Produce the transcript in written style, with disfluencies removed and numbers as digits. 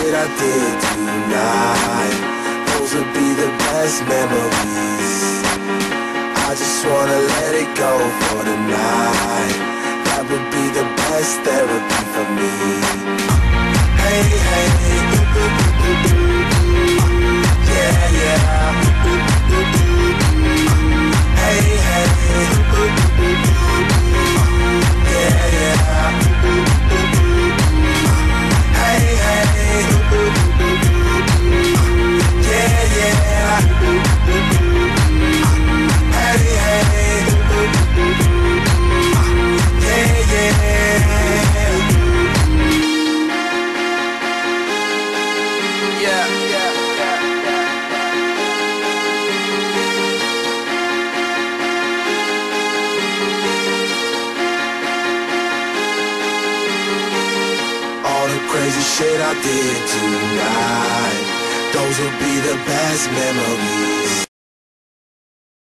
shit I did tonight, those would be the best memories. I just wanna let it go for the night. That would be the best therapy for me. Hey, hey, yeah, yeah. Hey, hey, yeah, yeah. Hey, hey, yeah, yeah. Hey, hey, yeah, yeah. Yeah, yeah. All the crazy shit I did tonight, those will be the best memories.